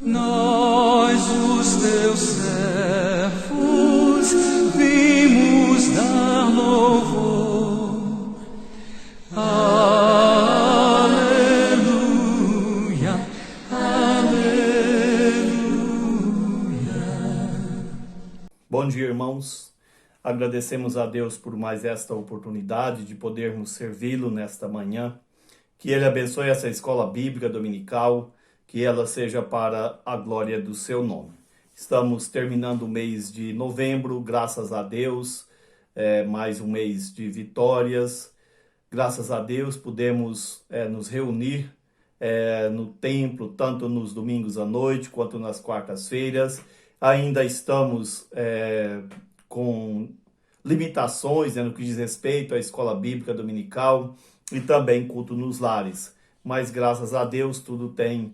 Nós, os teus servos, vimos dar louvor. Aleluia, aleluia. Bom dia, irmãos. Agradecemos a Deus por mais esta oportunidade de podermos servi-lo nesta manhã. Que Ele abençoe essa escola bíblica dominical, que ela seja para a glória do seu nome. Estamos terminando o mês de novembro, graças a Deus, mais um mês de vitórias. Graças a Deus pudemos nos reunir no templo, tanto nos domingos à noite quanto nas quartas-feiras. Ainda estamos com limitações no que diz respeito à escola bíblica dominical e também culto nos lares. Mas graças a Deus tudo tem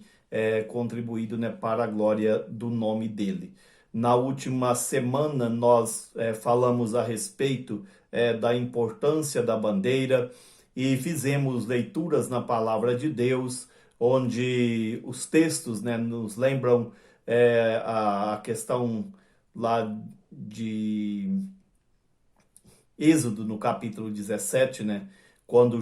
contribuído para a glória do nome dele. Na última semana nós falamos a respeito da importância da bandeira e fizemos leituras na palavra de Deus, onde os textos nos lembram a questão lá de Êxodo, no capítulo 17, quando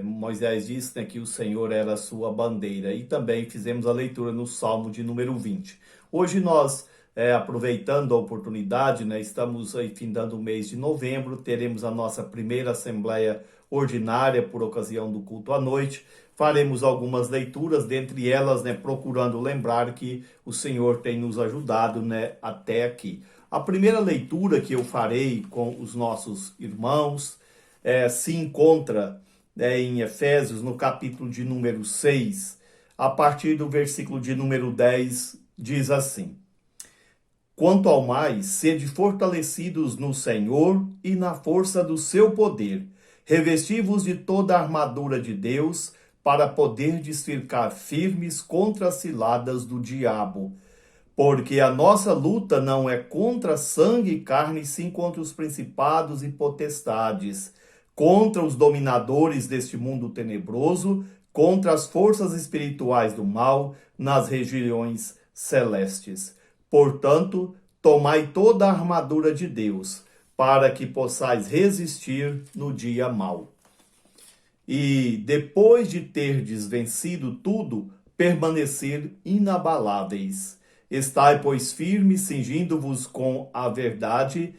Moisés disse que o Senhor era a sua bandeira. E também fizemos a leitura no Salmo de número 20. Hoje nós, aproveitando a oportunidade, estamos aí findando o mês de novembro, teremos a nossa primeira assembleia ordinária por ocasião do culto à noite. Faremos algumas leituras, dentre elas, procurando lembrar que o Senhor tem nos ajudado até aqui. A primeira leitura que eu farei com os nossos irmãos se encontra em Efésios, no capítulo de número 6, a partir do versículo de número 10, diz assim: Quanto ao mais, sede fortalecidos no Senhor e na força do seu poder, revesti-vos de toda a armadura de Deus, para poderdes ficar firmes contra as ciladas do diabo. Porque a nossa luta não é contra sangue e carne, sim contra os principados e potestades, contra os dominadores deste mundo tenebroso, contra as forças espirituais do mal nas regiões celestes. Portanto, tomai toda a armadura de Deus, para que possais resistir no dia mau. E, depois de terdes vencido tudo, permanecer inabaláveis. Estai, pois, firmes, cingindo-vos com a verdade,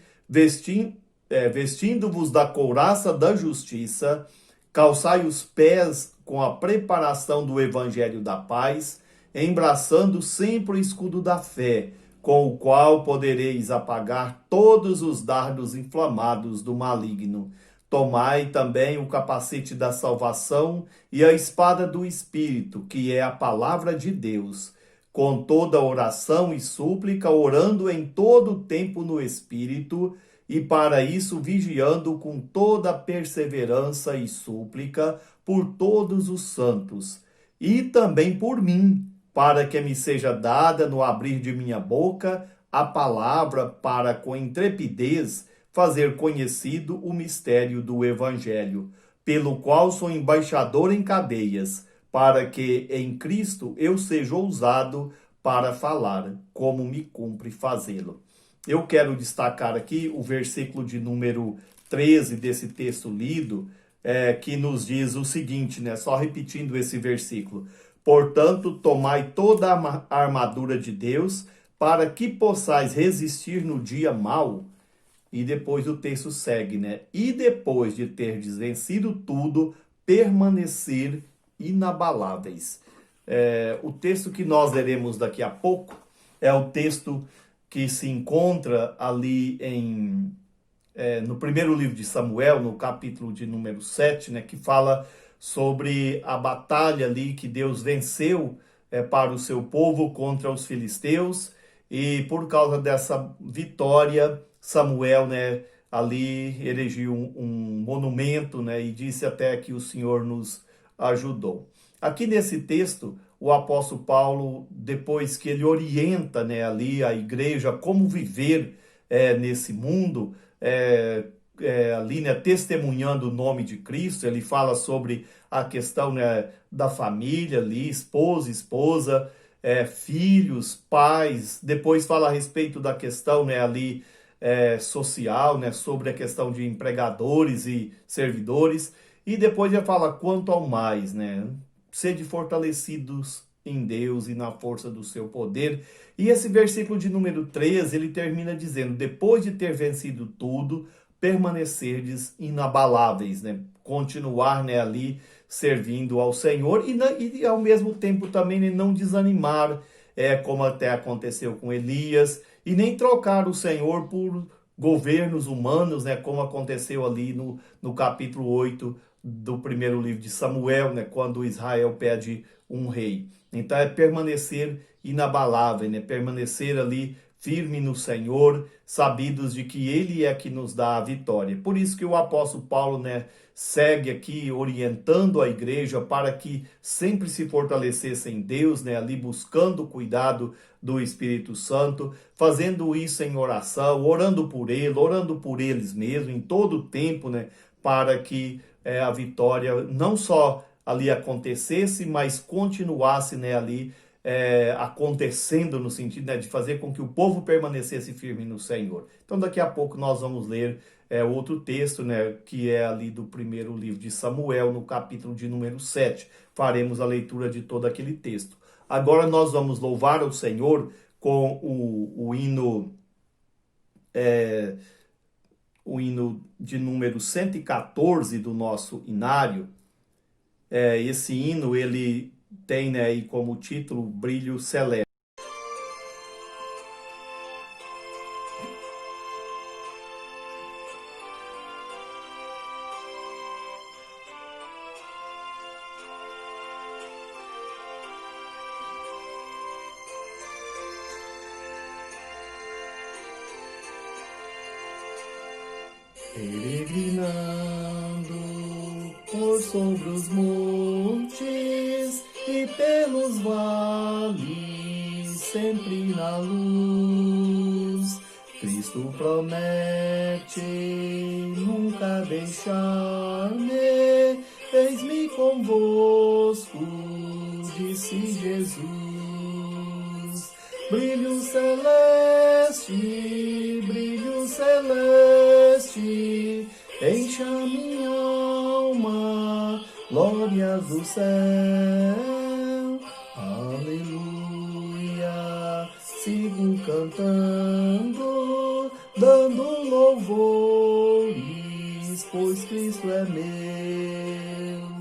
vestindo-vos da couraça da justiça, calçai os pés com a preparação do evangelho da paz, embraçando sempre o escudo da fé, com o qual podereis apagar todos os dardos inflamados do maligno. Tomai também o capacete da salvação e a espada do Espírito, que é a palavra de Deus, com toda oração e súplica, orando em todo o tempo no Espírito, e para isso vigiando com toda perseverança e súplica por todos os santos, e também por mim, para que me seja dada no abrir de minha boca a palavra, para com intrepidez fazer conhecido o mistério do Evangelho, pelo qual sou embaixador em cadeias, para que em Cristo eu seja ousado para falar, como me cumpre fazê-lo. Eu quero destacar aqui o versículo de número 13 desse texto lido, que nos diz o seguinte, só repetindo esse versículo: Portanto, tomai toda a armadura de Deus, para que possais resistir no dia mau. E depois o texto segue, E depois de terdes vencido tudo, permanecer inabaláveis. O texto que nós leremos daqui a pouco é o texto que se encontra ali no primeiro livro de Samuel, no capítulo de número 7, que fala sobre a batalha ali que Deus venceu para o seu povo contra os filisteus, e por causa dessa vitória, Samuel, ali erigiu um monumento, e disse até que o Senhor nos ajudou. Aqui nesse texto, o apóstolo Paulo, depois que ele orienta, ali a igreja como viver nesse mundo, ali, testemunhando o nome de Cristo, ele fala sobre a questão da família ali, esposa, filhos, pais. Depois fala a respeito da questão, né, ali social, né, sobre a questão de empregadores e servidores. E depois já fala quanto ao mais, né, sede fortalecidos em Deus e na força do seu poder. E esse versículo de número 13, ele termina dizendo: depois de ter vencido tudo, permanecerdes inabaláveis, né? Continuar, né, ali servindo ao Senhor e ao mesmo tempo também, né, não desanimar, como até aconteceu com Elias, e nem trocar o Senhor por governos humanos, né, como aconteceu ali no capítulo 8 do primeiro livro de Samuel, né, quando Israel pede um rei. Então é permanecer inabalável, né, permanecer ali firme no Senhor, sabidos de que Ele é que nos dá a vitória. Por isso que o apóstolo Paulo, né, segue aqui orientando a igreja para que sempre se fortalecesse em Deus, né, ali buscando o cuidado do Espírito Santo, fazendo isso em oração, orando por ele, orando por eles mesmos, em todo o tempo, né, para que a vitória não só ali acontecesse, mas continuasse, né, ali acontecendo no sentido, né, de fazer com que o povo permanecesse firme no Senhor. Então daqui a pouco nós vamos ler outro texto, né, que é ali do primeiro livro de Samuel, no capítulo de número 7. Faremos a leitura de todo aquele texto. Agora nós vamos louvar o Senhor com o hino de número 114 do nosso inário. Esse hino, ele tem, né, aí como título Brilho Celeste. Peregrinando por sobre os montes e pelos vales, sempre na luz, Cristo promete nunca deixar-me, eis-me convosco, disse Jesus. Brilho celeste, enche a minha alma, glórias do céu. Aleluia, sigo cantando, dando louvores, pois Cristo é meu.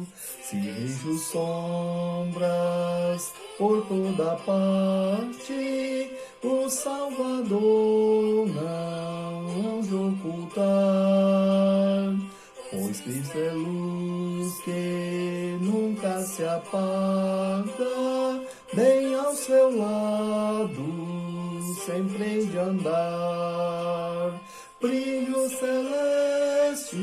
Se vejo sombras por toda parte, o Salvador não hão de ocultar, pois Cristo é luz que nunca se apaga, bem ao seu lado sempre hei de andar. Brilho celeste,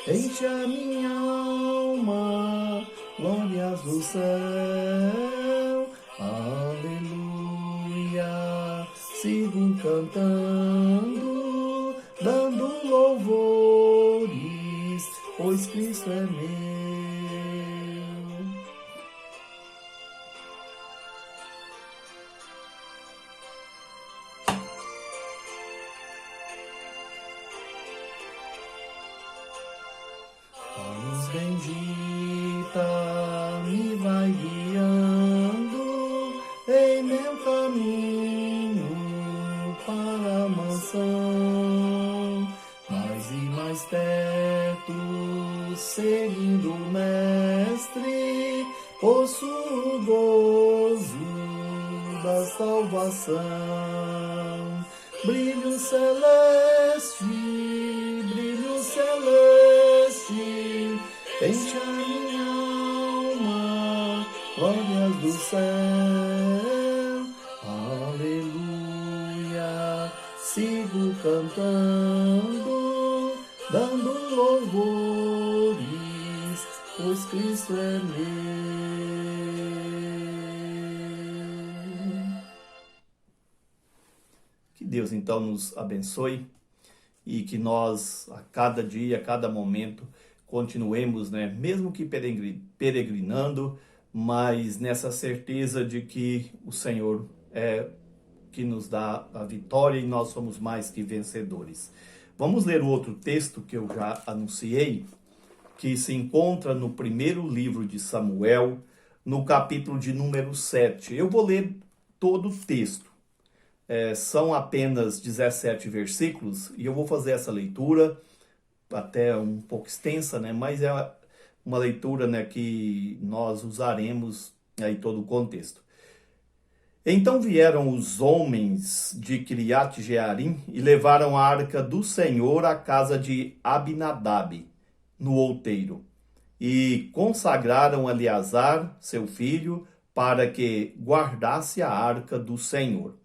enche a minha alma, glórias do céu. Aleluia, sigo cantando, dando louvores, pois Cristo é meu. A luz bendita me vai guiando em meu caminho para a mansão, mais e mais perto, seguindo o Mestre, possuo o gozo da salvação. Brilho celeste, enche a minha alma, glórias do céu. Aleluia, sigo cantando, dando louvores, pois Cristo é meu. Que Deus então nos abençoe e que nós, a cada dia, a cada momento, continuemos, né, mesmo que peregrinando, mas nessa certeza de que o Senhor é que nos dá a vitória e nós somos mais que vencedores. Vamos ler o outro texto que eu já anunciei, que se encontra no primeiro livro de Samuel, no capítulo de número 7. Eu vou ler todo o texto. São apenas 17 versículos e eu vou fazer essa leitura, até um pouco extensa, né? Mas é uma leitura, né, que nós usaremos aí todo o contexto. Então vieram os homens de Kiriat Jearim e levaram a arca do Senhor à casa de Abinadab, no outeiro, e consagraram Eleazar, seu filho, para que guardasse a arca do Senhor.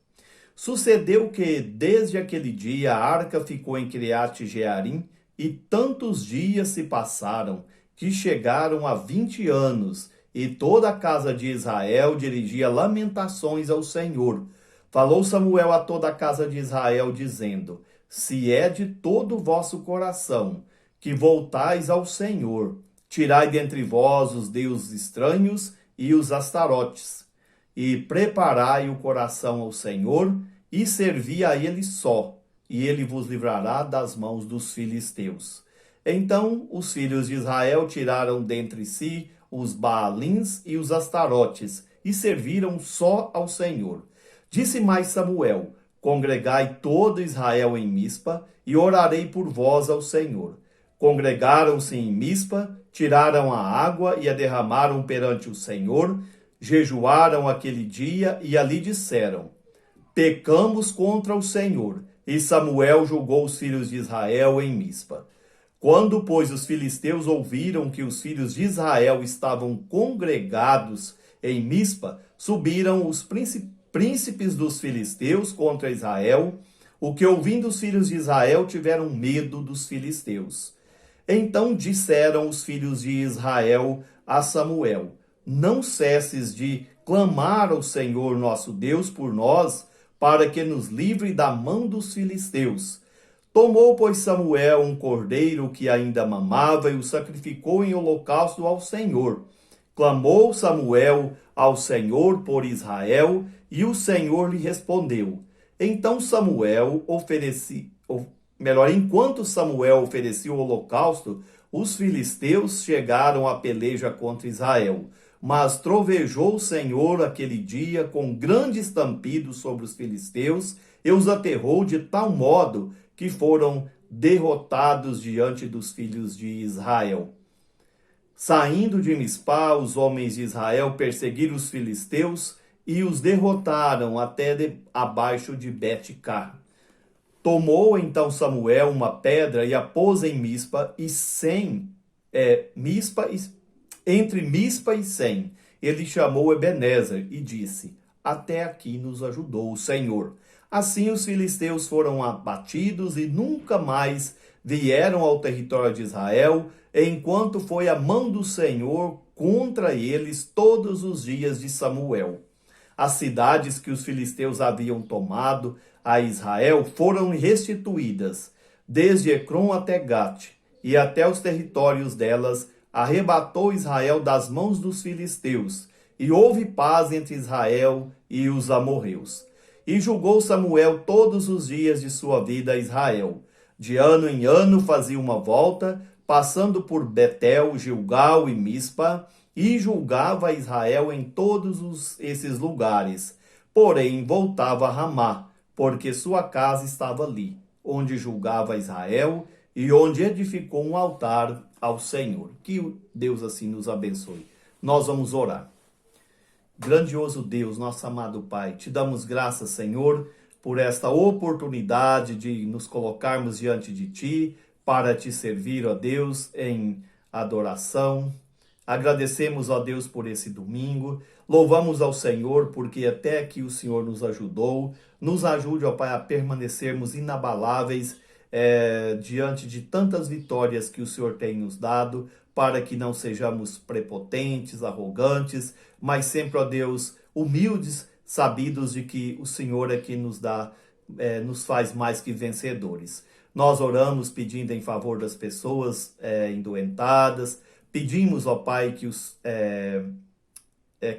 Sucedeu que, desde aquele dia, a arca ficou em Kiriat Jearim, e tantos dias se passaram, que chegaram a 20 anos, e toda a casa de Israel dirigia lamentações ao Senhor. Falou Samuel a toda a casa de Israel, dizendo: Se é de todo o vosso coração que voltais ao Senhor, tirai dentre vós os deuses estranhos e os astarotes, e preparai o coração ao Senhor, e servi a ele só, e ele vos livrará das mãos dos filisteus. Então os filhos de Israel tiraram dentre si os Baalins e os Astarotes, e serviram só ao Senhor. Disse mais Samuel: Congregai todo Israel em Mispa, e orarei por vós ao Senhor. Congregaram-se em Mispa, tiraram a água e a derramaram perante o Senhor, jejuaram aquele dia e ali disseram: Pecamos contra o Senhor. E Samuel julgou os filhos de Israel em Mispa. Quando, pois, os filisteus ouviram que os filhos de Israel estavam congregados em Mispa, subiram os príncipes dos filisteus contra Israel, o que, ouvindo os filhos de Israel, tiveram medo dos filisteus. Então disseram os filhos de Israel a Samuel: Não cesses de clamar ao Senhor nosso Deus por nós, para que nos livre da mão dos filisteus. Tomou, pois, Samuel um cordeiro que ainda mamava e o sacrificou em holocausto ao Senhor. Clamou Samuel ao Senhor por Israel, e o Senhor lhe respondeu. Então enquanto Samuel oferecia o holocausto, os filisteus chegaram à peleja contra Israel. Mas trovejou o Senhor aquele dia com grande estampido sobre os filisteus, e os aterrou de tal modo que foram derrotados diante dos filhos de Israel. Saindo de Mispá, os homens de Israel perseguiram os filisteus e os derrotaram até abaixo de Bet-car. Tomou então Samuel uma pedra e a pôs em Mispa entre Mispa e Sem. Ele chamou Ebenezer e disse: Até aqui nos ajudou o Senhor. Assim os filisteus foram abatidos e nunca mais vieram ao território de Israel, enquanto foi a mão do Senhor contra eles todos os dias de Samuel. As cidades que os filisteus haviam tomado a Israel foram restituídas, desde Ecrom até Gate, e até os territórios delas arrebatou Israel das mãos dos filisteus, e houve paz entre Israel e os amorreus. E julgou Samuel todos os dias de sua vida a Israel. De ano em ano fazia uma volta, passando por Betel, Gilgal e Mispa, e julgava Israel em todos esses lugares. Porém, voltava a Ramá, porque sua casa estava ali, onde julgava Israel e onde edificou um altar ao Senhor. Que Deus assim nos abençoe. Nós vamos orar. Grandioso Deus, nosso amado Pai, te damos graças, Senhor, por esta oportunidade de nos colocarmos diante de Ti, para Te servir, ó Deus, em adoração. Agradecemos, ó Deus, por esse domingo. Louvamos ao Senhor, porque até aqui o Senhor nos ajudou. Nos ajude, ó Pai, a permanecermos inabaláveis diante de tantas vitórias que o Senhor tem nos dado, para que não sejamos prepotentes, arrogantes, mas sempre, ó Deus, humildes, sabidos de que o Senhor é que nos dá, nos faz mais que vencedores. Nós oramos pedindo em favor das pessoas endoentadas, pedimos, ó Pai, que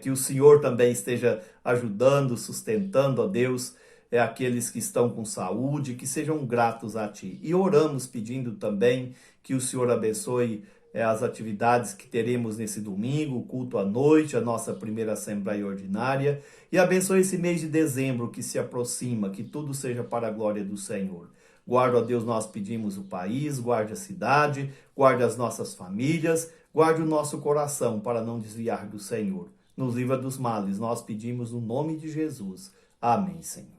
o Senhor também esteja ajudando, sustentando, ó Deus, aqueles que estão com saúde, que sejam gratos a Ti. E oramos pedindo também que o Senhor abençoe as atividades que teremos nesse domingo, o culto à noite, a nossa primeira Assembleia Ordinária, e abençoe esse mês de dezembro que se aproxima, que tudo seja para a glória do Senhor. Guarda, ó Deus, nós pedimos o país, guarde a cidade, guarde as nossas famílias, guarde o nosso coração para não desviar do Senhor. Nos livra dos males, nós pedimos no nome de Jesus. Amém, Senhor.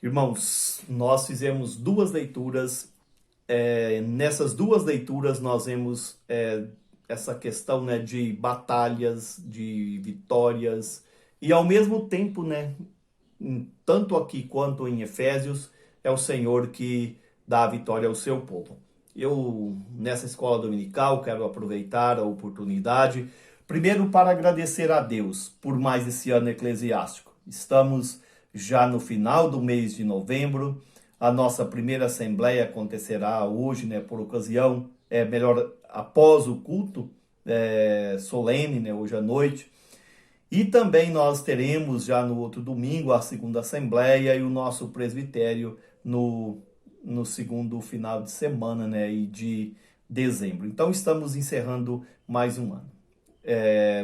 Irmãos, nós fizemos duas leituras. Nessas duas leituras nós vemos essa questão, né, de batalhas, de vitórias, e ao mesmo tempo, né, tanto aqui quanto em Efésios, é o Senhor que dá a vitória ao seu povo. Eu, nessa escola dominical, quero aproveitar a oportunidade, primeiro para agradecer a Deus por mais esse ano eclesiástico. Estamos já no final do mês de novembro. A nossa primeira assembleia acontecerá hoje, né, por ocasião, após o culto solene, né, hoje à noite. E também nós teremos já no outro domingo a segunda assembleia e o nosso presbitério no segundo final de semana, né, e de dezembro. Então estamos encerrando mais um ano.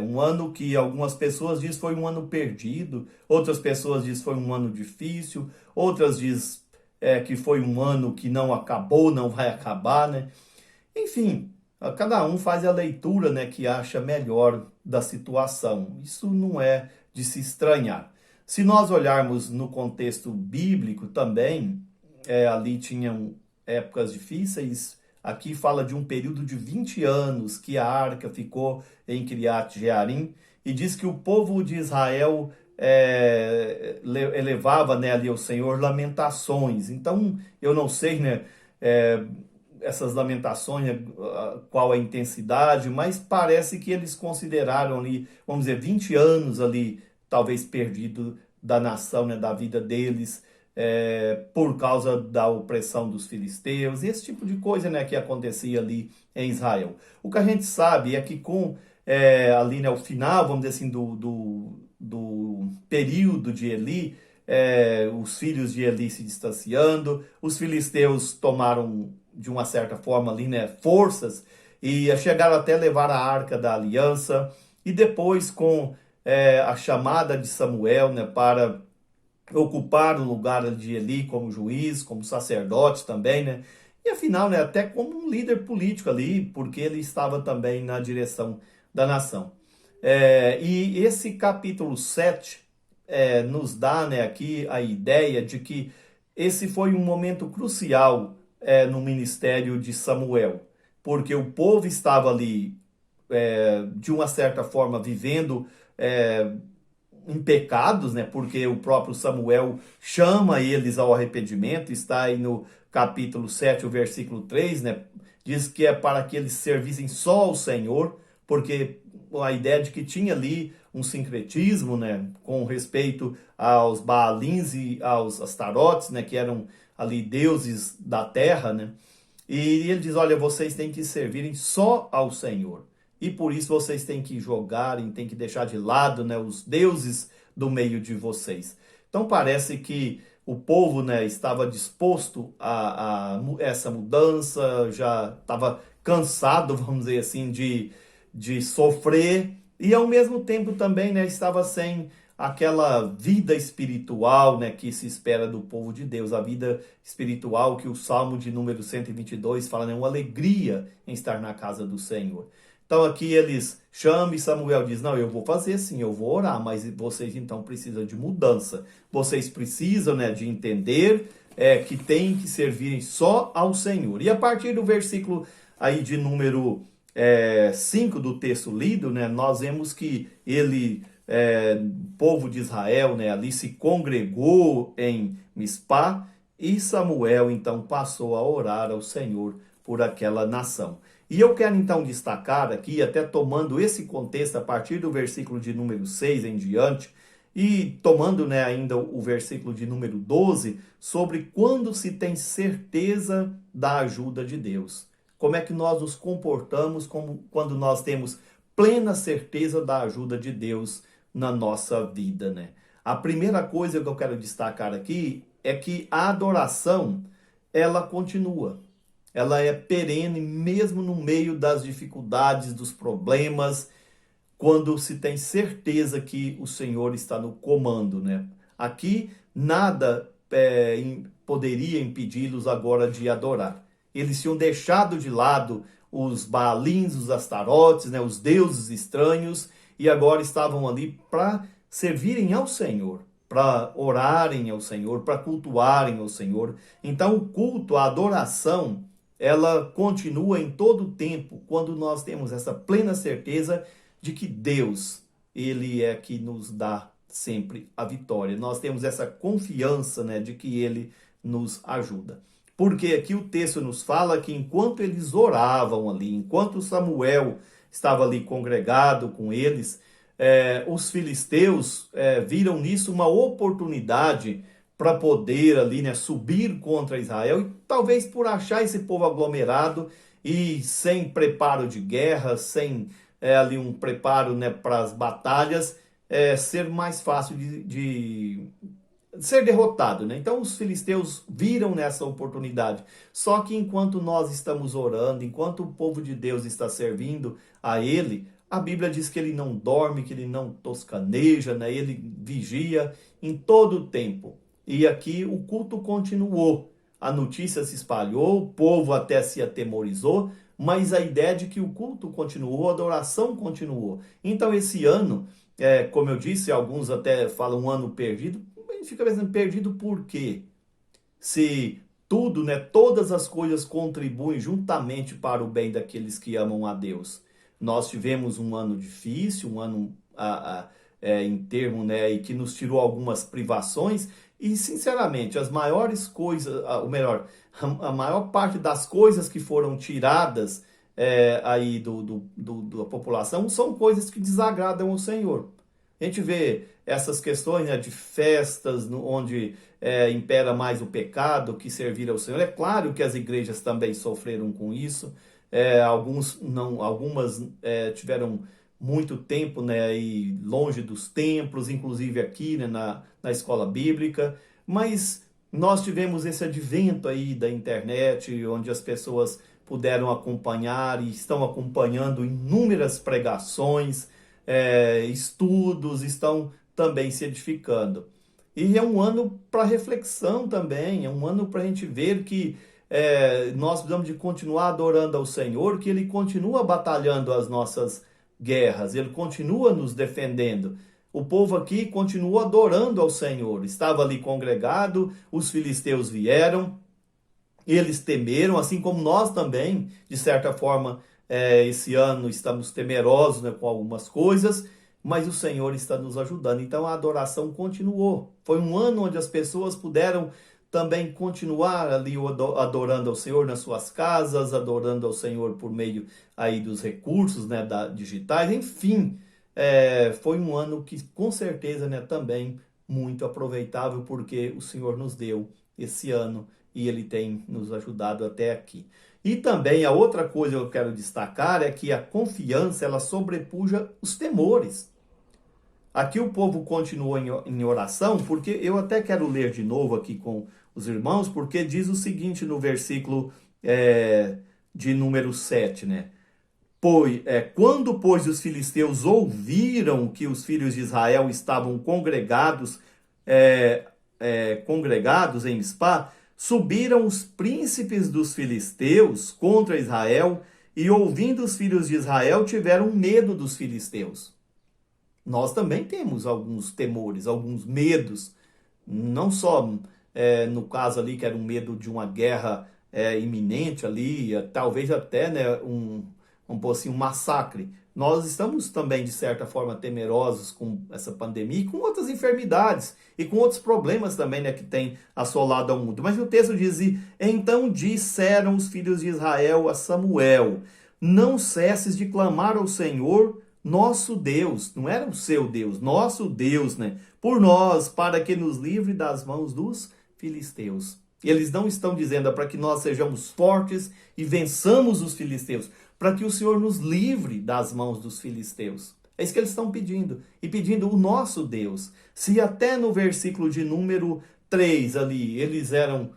Um ano que algumas pessoas dizem foi um ano perdido, outras pessoas dizem foi um ano difícil, outras dizem que foi um ano que não acabou, não vai acabar, né? Enfim, cada um faz a leitura, né, que acha melhor da situação. Isso não é de se estranhar. Se nós olharmos no contexto bíblico também, ali tinham épocas difíceis. Aqui fala de um período de 20 anos que a arca ficou em Kiriat Jearim, e diz que o povo de Israel elevava, né, ali ao Senhor lamentações. Então, eu não sei, né, essas lamentações, qual a intensidade, mas parece que eles consideraram ali, vamos dizer, 20 anos ali, talvez perdido da nação, né, da vida deles, por causa da opressão dos filisteus, e esse tipo de coisa, né, que acontecia ali em Israel. O que a gente sabe é que ali, né, o final, vamos dizer assim, do período de Eli, os filhos de Eli se distanciando, os filisteus tomaram, de uma certa forma ali, né, forças, e chegaram até levar a arca da aliança, e depois com a chamada de Samuel, né, para ocupar o lugar de Eli como juiz, como sacerdote também, né, e afinal, né, até como um líder político ali, porque ele estava também na direção da nação. E esse capítulo 7 nos dá, né, aqui a ideia de que esse foi um momento crucial no ministério de Samuel, porque o povo estava ali, de uma certa forma, vivendo em pecados, né, porque o próprio Samuel chama eles ao arrependimento, está aí no capítulo 7, o versículo 3, né, diz que é para que eles servissem só ao Senhor, porque a ideia de que tinha ali um sincretismo, né, com respeito aos Baalins e aos Astarotes, né, que eram ali deuses da terra, né, e ele diz, olha, vocês têm que servirem só ao Senhor, e por isso vocês têm que jogarem, têm que deixar de lado, né, os deuses do meio de vocês. Então parece que o povo, né, estava disposto a essa mudança, já estava cansado, vamos dizer assim, de sofrer, e ao mesmo tempo também, né, estava sem aquela vida espiritual, né, que se espera do povo de Deus, a vida espiritual que o Salmo de número 122 fala, né, uma alegria em estar na casa do Senhor. Então aqui eles chamam e Samuel diz, não, eu vou fazer sim, eu vou orar, mas vocês então precisam de mudança. Vocês precisam, né, de entender que tem que servir só ao Senhor. E a partir do versículo aí de número 5 do texto lido, né, nós vemos que o povo de Israel, né, ali se congregou em Mispá, e Samuel então passou a orar ao Senhor por aquela nação. E eu quero então destacar aqui, até tomando esse contexto a partir do versículo de número 6 em diante, E tomando, né, ainda o versículo de número 12, sobre quando se tem certeza da ajuda de Deus. Como é que nós nos comportamos quando nós temos plena certeza da ajuda de Deus na nossa vida, né? A primeira coisa que eu quero destacar aqui é que a adoração, ela continua. Ela é perene mesmo no meio das dificuldades, dos problemas, quando se tem certeza que o Senhor está no comando, né? Aqui nada poderia impedi-los agora de adorar. Eles tinham deixado de lado os Baalins, os Astarotes, né, os deuses estranhos, e agora estavam ali para servirem ao Senhor, para orarem ao Senhor, para cultuarem ao Senhor. Então o culto, a adoração, ela continua em todo o tempo, quando nós temos essa plena certeza de que Deus, Ele é que nos dá sempre a vitória. Nós temos essa confiança, né, de que Ele nos ajuda. Porque aqui o texto nos fala que enquanto eles oravam ali, enquanto Samuel estava ali congregado com eles, os filisteus viram nisso uma oportunidade para poder ali, né, subir contra Israel, e talvez por achar esse povo aglomerado e sem preparo de guerra, sem ali um preparo, né, para as batalhas, ser mais fácil de ser derrotado, né? Então os filisteus viram nessa oportunidade. Só que enquanto nós estamos orando, enquanto o povo de Deus está servindo a ele, a Bíblia diz que ele não dorme, que ele não toscaneja, né? Ele vigia em todo o tempo. E aqui o culto continuou. A notícia se espalhou, o povo até se atemorizou, mas a ideia de que o culto continuou, a adoração continuou. Então esse ano, como eu disse, alguns até falam um ano perdido. A gente fica pensando, perdido por quê? Se tudo, né, todas as coisas contribuem juntamente para o bem daqueles que amam a Deus. Nós tivemos um ano difícil, um ano em termo, né, e que nos tirou algumas privações, e sinceramente, as maiores coisas, ou melhor, a maior parte das coisas que foram tiradas aí da população são coisas que desagradam ao Senhor. A gente vê essas questões, né, de festas onde impera mais o pecado que servir ao Senhor. É claro que as igrejas também sofreram com isso. Algumas tiveram muito tempo, né, aí longe dos templos, inclusive aqui, né, na escola bíblica. Mas nós tivemos esse advento aí da internet, onde as pessoas puderam acompanhar e estão acompanhando inúmeras pregações, estudos, estão também se edificando. E é um ano para reflexão também, é um ano para a gente ver que nós precisamos de continuar adorando ao Senhor, que Ele continua batalhando as nossas guerras, Ele continua nos defendendo. O povo aqui continuou adorando ao Senhor, estava ali congregado, os filisteus vieram, eles temeram, assim como nós também, de certa forma, esse ano estamos temerosos, né, com algumas coisas, mas o Senhor está nos ajudando. Então a adoração continuou. Foi um ano onde as pessoas puderam também continuar ali adorando ao Senhor nas suas casas, adorando ao Senhor por meio aí dos recursos, né, digitais. Enfim, foi um ano que com certeza, né, também muito aproveitável, porque o Senhor nos deu esse ano e Ele tem nos ajudado até aqui. E também a outra coisa que eu quero destacar é que a confiança, ela sobrepuja os temores. Aqui o povo continua em oração, porque eu até quero ler de novo aqui com os irmãos, porque diz o seguinte no versículo de número 7, né? Quando, pois, os filisteus ouviram que os filhos de Israel estavam congregados em Mispa, subiram os príncipes dos filisteus contra Israel, e ouvindo os filhos de Israel, tiveram medo dos filisteus. Nós também temos alguns temores, alguns medos, não só no caso ali que era um medo de uma guerra iminente ali, talvez até, né, vamos pôr assim, um massacre. Nós estamos também, de certa forma, temerosos com essa pandemia e com outras enfermidades e com outros problemas também, né, que tem assolado ao mundo. Mas o texto diz: então disseram os filhos de Israel a Samuel: não cesses de clamar ao Senhor, nosso Deus, não era o seu Deus, nosso Deus, né? Por nós, para que nos livre das mãos dos filisteus. Eles não estão dizendo para que nós sejamos fortes e vençamos os filisteus, para que o Senhor nos livre das mãos dos filisteus. É isso que eles estão pedindo. E pedindo o nosso Deus. Se até no versículo de número 3 ali, eles eram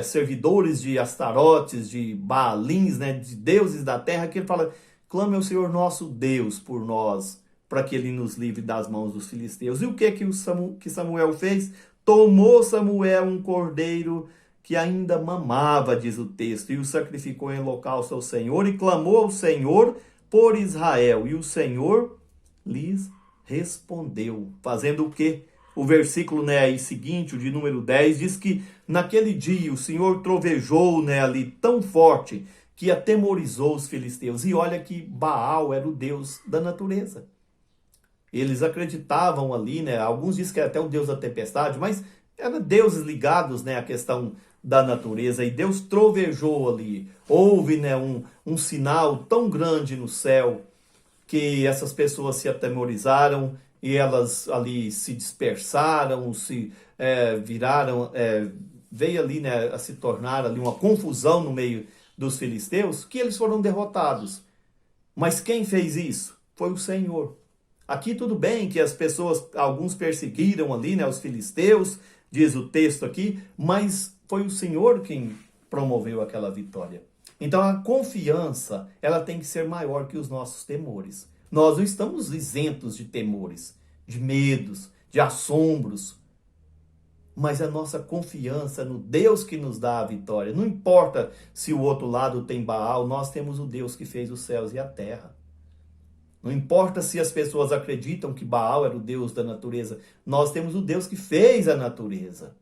servidores de Astarotes, de Baalins, né, de deuses da terra, que ele fala, clame ao Senhor nosso Deus por nós, para que ele nos livre das mãos dos filisteus. E o que Samuel fez? Tomou Samuel um cordeiro que ainda mamava, diz o texto, e o sacrificou em holocausto ao Senhor, e clamou ao Senhor por Israel, e o Senhor lhes respondeu. Fazendo o quê? O versículo, né, aí seguinte, o de número 10, diz que naquele dia o Senhor trovejou, né, ali tão forte que atemorizou os filisteus. E olha que Baal era o deus da natureza. Eles acreditavam ali, né, alguns dizem que era até o deus da tempestade, mas eram deuses ligados, né, à questão da natureza. E Deus trovejou ali. Houve, né, um sinal tão grande no céu que essas pessoas se atemorizaram e elas ali se dispersaram, se viraram, veio ali, né, a se tornar ali uma confusão no meio dos filisteus, que eles foram derrotados. Mas quem fez isso? Foi o Senhor. Aqui tudo bem que as pessoas, alguns perseguiram ali, né, os filisteus, diz o texto aqui, mas foi o Senhor quem promoveu aquela vitória. Então a confiança, ela tem que ser maior que os nossos temores. Nós não estamos isentos de temores, de medos, de assombros. Mas a nossa confiança no Deus que nos dá a vitória. Não importa se o outro lado tem Baal, nós temos o Deus que fez os céus e a terra. Não importa se as pessoas acreditam que Baal era o Deus da natureza, nós temos o Deus que fez a natureza,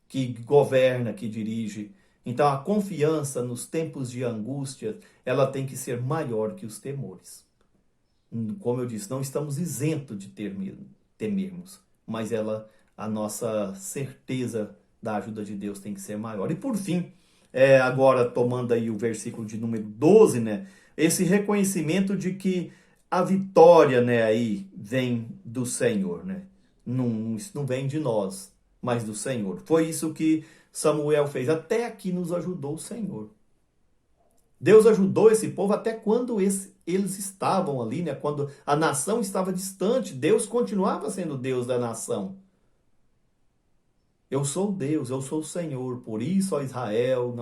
que governa, que dirige. Então a confiança nos tempos de angústia, ela tem que ser maior que os temores. Como eu disse, não estamos isentos de temermos, mas a nossa certeza da ajuda de Deus tem que ser maior. E por fim, agora tomando aí o versículo de número 12, né, esse reconhecimento de que a vitória, né, aí vem do Senhor, né? Isso não vem de nós, mas do Senhor. Foi isso que Samuel fez. Até aqui nos ajudou o Senhor. Deus ajudou esse povo até quando eles estavam ali, né? Quando a nação estava distante, Deus continuava sendo Deus da nação. Eu sou Deus, eu sou o Senhor, por isso, ó Israel,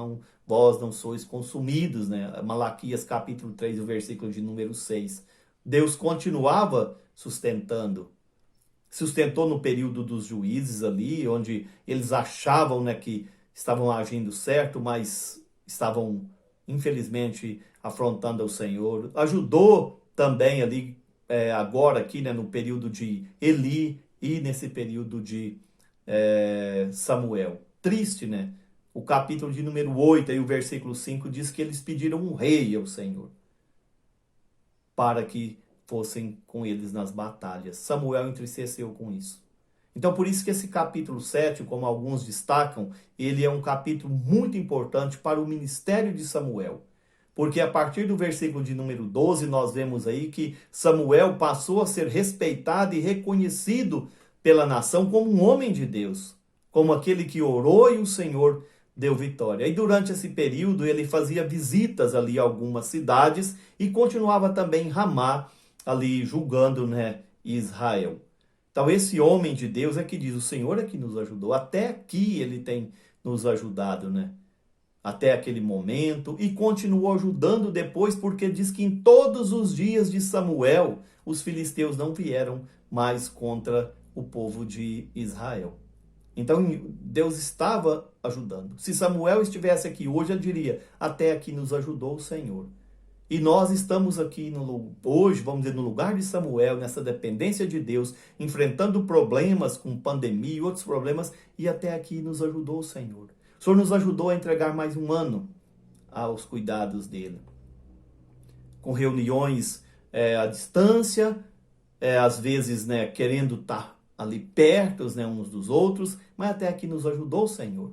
vós não sois consumidos, né? Malaquias capítulo 3, o versículo de número 6. Deus continuava sustentando. Sustentou no período dos juízes ali, onde eles achavam, né, que estavam agindo certo, mas estavam, infelizmente, afrontando ao Senhor. Ajudou também ali, agora aqui, né, no período de Eli e nesse período de Samuel. Triste, né? O capítulo de número 8 e o versículo 5 diz que eles pediram um rei ao Senhor para que fossem com eles nas batalhas. Samuel entristeceu com isso. Então por isso que esse capítulo 7, como alguns destacam, ele é um capítulo muito importante para o ministério de Samuel. Porque a partir do versículo de número 12 nós vemos aí que Samuel passou a ser respeitado e reconhecido pela nação como um homem de Deus, como aquele que orou e o Senhor deu vitória. E durante esse período ele fazia visitas ali a algumas cidades e continuava também em Ramá, ali julgando, né, Israel. Então esse homem de Deus é que diz, o Senhor é que nos ajudou. Até aqui ele tem nos ajudado, né? Até aquele momento, e continuou ajudando depois, porque diz que em todos os dias de Samuel, os filisteus não vieram mais contra o povo de Israel. Então Deus estava ajudando. Se Samuel estivesse aqui hoje, eu diria, até aqui nos ajudou o Senhor. E nós estamos aqui hoje, vamos dizer, no lugar de Samuel, nessa dependência de Deus, enfrentando problemas com pandemia e outros problemas, e até aqui nos ajudou o Senhor. O Senhor nos ajudou a entregar mais um ano aos cuidados dele. Com reuniões à distância, às vezes, né, querendo estar ali perto, né, uns dos outros, mas até aqui nos ajudou o Senhor.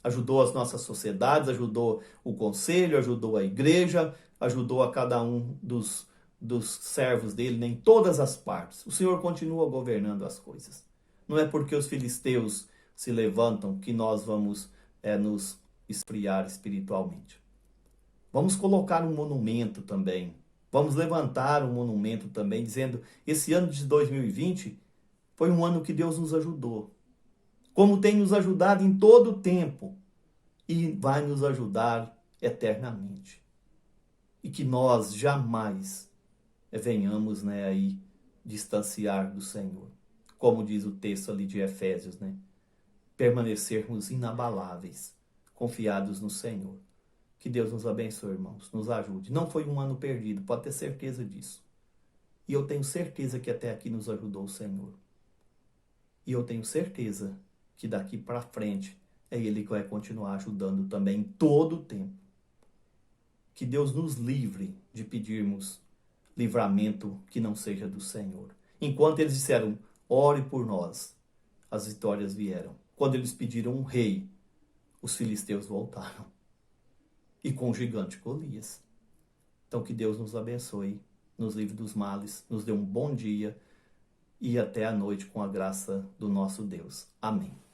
Ajudou as nossas sociedades, ajudou o conselho, ajudou a igreja, ajudou a cada um dos dos servos dele, nem todas as partes. O Senhor continua governando as coisas. Não é porque os filisteus se levantam que nós vamos nos esfriar espiritualmente. Vamos colocar um monumento também. Vamos levantar um monumento também, dizendo: esse ano de 2020 foi um ano que Deus nos ajudou. Como tem nos ajudado em todo o tempo. E vai nos ajudar eternamente. E que nós jamais venhamos aí distanciar do Senhor. Como diz o texto ali de Efésios, permanecermos inabaláveis, confiados no Senhor. Que Deus nos abençoe, irmãos, nos ajude. Não foi um ano perdido, pode ter certeza disso. E eu tenho certeza que até aqui nos ajudou o Senhor. E eu tenho certeza que daqui para frente é Ele que vai continuar ajudando também todo o tempo. Que Deus nos livre de pedirmos livramento que não seja do Senhor. Enquanto eles disseram: ore por nós, as vitórias vieram. Quando eles pediram um rei, os filisteus voltaram. E com o gigante Golias. Então que Deus nos abençoe, nos livre dos males, nos dê um bom dia e até a noite com a graça do nosso Deus. Amém.